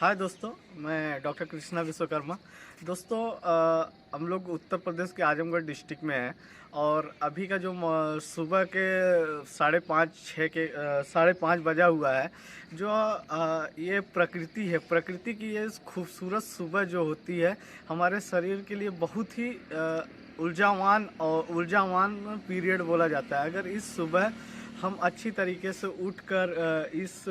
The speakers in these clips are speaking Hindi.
हाय दोस्तों, मैं डॉक्टर कृष्णा विश्वकर्मा। दोस्तों, हम लोग उत्तर प्रदेश के आजमगढ़ डिस्ट्रिक्ट में हैं और अभी का जो सुबह के 5:30 बजा हुआ है। जो ये प्रकृति है, प्रकृति की ये खूबसूरत सुबह जो होती है हमारे शरीर के लिए बहुत ही ऊर्जावान पीरियड बोला जाता है। अगर इस सुबह हम अच्छी तरीके से उठकर इस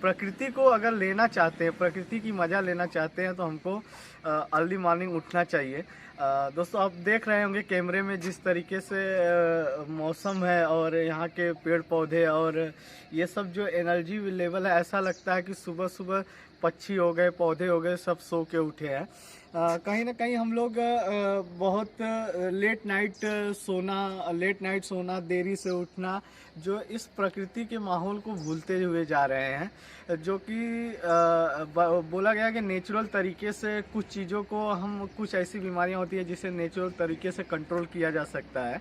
प्रकृति को अगर लेना चाहते हैं, प्रकृति की मज़ा लेना चाहते हैं, तो हमको अर्ली मॉर्निंग उठना चाहिए। दोस्तों, आप देख रहे होंगे कैमरे में जिस तरीके से मौसम है और यहाँ के पेड़ पौधे और ये सब जो एनर्जी लेवल है, ऐसा लगता है कि सुबह सुबह पक्षी हो गए, पौधे हो गए, सब सो के उठे हैं। कहीं ना कहीं हम लोग बहुत लेट नाइट सोना, देरी से उठना, जो इस प्रकृति के माहौल को भूलते हुए जा रहे हैं। जो कि बोला गया कि नेचुरल तरीके से कुछ चीज़ों को कुछ ऐसी बीमारियां होती है जिसे नेचुरल तरीके से कंट्रोल किया जा सकता है।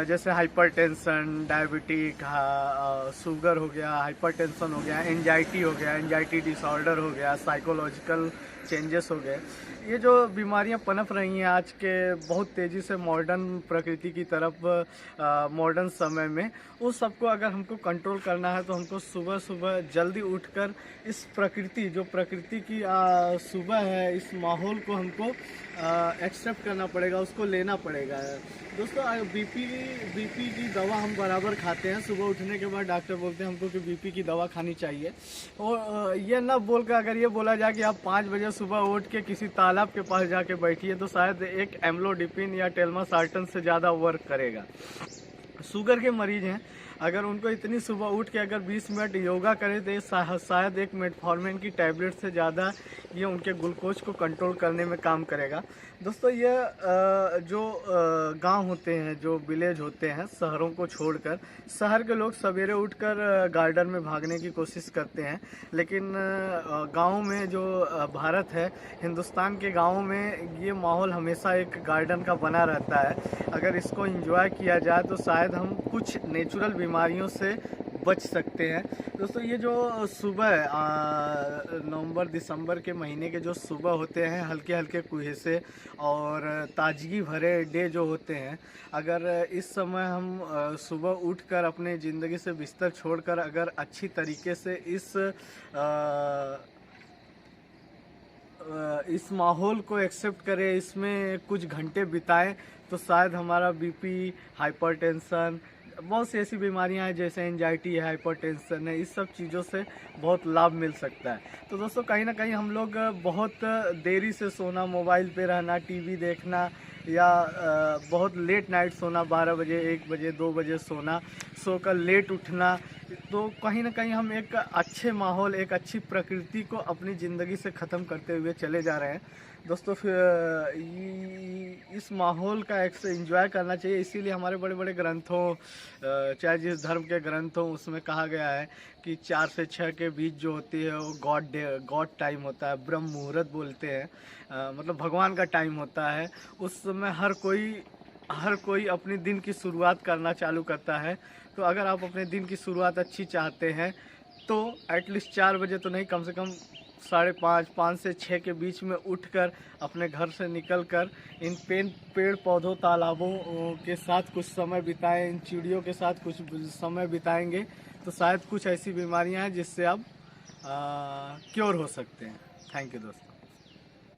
जैसे हाइपरटेंशन, डायबिटिक, शुगर हो गया, हाइपरटेंशन हो गया, एंजाइटी डिसऑर्डर हो गया, साइकोलॉजिकल चेंजेस हो गए। ये जो बीमारियां पनप रही हैं आज के बहुत तेज़ी से मॉडर्न प्रकृति की तरफ, मॉडर्न समय में, उस सबको अगर हमको कंट्रोल करना है तो हमको सुबह सुबह जल्दी उठकर इस प्रकृति की सुबह है, इस माहौल को हमको एक्सेप्ट करना पड़ेगा, उसको लेना पड़ेगा। दोस्तों, बीपी की दवा हम बराबर खाते हैं। सुबह उठने के बाद डॉक्टर बोलते हैं हमको कि बीपी की दवा खानी चाहिए। और ये ना बोल कर अगर ये बोला जाए कि आप 5 बजे सुबह उठ के किसी तालाब के पास जाके बैठिए, तो शायद एक एम्लोडिपिन या टेल्मासार्टन से ज़्यादा वर्क करेगा। शुगर के मरीज हैं, अगर उनको इतनी सुबह उठ के अगर 20 मिनट योगा करें तो ये शायद एक मेटफॉर्मिन की टैबलेट से ज़्यादा ये उनके ग्लूकोज को कंट्रोल करने में काम करेगा। दोस्तों, ये जो गांव होते हैं, जो विलेज होते हैं, शहरों को छोड़कर, शहर के लोग सवेरे उठकर गार्डन में भागने की कोशिश करते हैं, लेकिन गांव में जो भारत है, हिंदुस्तान के गाँव में ये माहौल हमेशा एक गार्डन का बना रहता है। अगर इसको एंजॉय किया जाए तो शायद हम कुछ नेचुरल बीमारियों से बच सकते हैं। दोस्तों, ये जो सुबह नवंबर दिसंबर के महीने के जो सुबह होते हैं, हल्के हल्के कुहेसे और ताजगी भरे डे जो होते हैं, अगर इस समय हम सुबह उठकर अपने ज़िंदगी से बिस्तर छोड़कर अगर अच्छी तरीके से इस माहौल को एक्सेप्ट करें, इसमें कुछ घंटे बिताएं, तो शायद हमारा बीपी, हाइपरटेंशन, बहुत सी ऐसी बीमारियां हैं जैसे एंजाइटी है, हाइपरटेंशन है, इस सब चीज़ों से बहुत लाभ मिल सकता है। तो दोस्तों, कहीं ना कहीं हम लोग बहुत देरी से सोना, मोबाइल पे रहना, टीवी देखना, या बहुत लेट नाइट सोना, 12 बजे, 1 बजे, 2 बजे सोना, सोकर लेट उठना, तो कहीं ना कहीं हम एक अच्छे माहौल, एक अच्छी प्रकृति को अपनी ज़िंदगी से ख़त्म करते हुए चले जा रहे हैं। दोस्तों, फिर इस माहौल का एंजॉय करना चाहिए। इसीलिए हमारे बड़े बड़े ग्रंथों, चाहे जिस धर्म के ग्रंथ हों, उसमें कहा गया है कि 4 से 6 के बीच जो होती है वो गॉड टाइम होता है, ब्रह्म मुहूर्त बोलते हैं, मतलब भगवान का टाइम होता है। उस समय हर कोई अपने दिन की शुरुआत करना चालू करता है। तो अगर आप अपने दिन की शुरुआत अच्छी चाहते हैं तो एटलीस्ट 4 बजे तो नहीं, कम से कम 5:30, 5 से 6 के बीच में उठकर अपने घर से निकलकर इन पेड़ पौधों, तालाबों के साथ कुछ समय बिताएं, इन चिड़ियों के साथ कुछ समय बिताएंगे तो शायद कुछ ऐसी बीमारियां हैं जिससे आप क्योर हो सकते हैं। थैंक यू दोस्तों।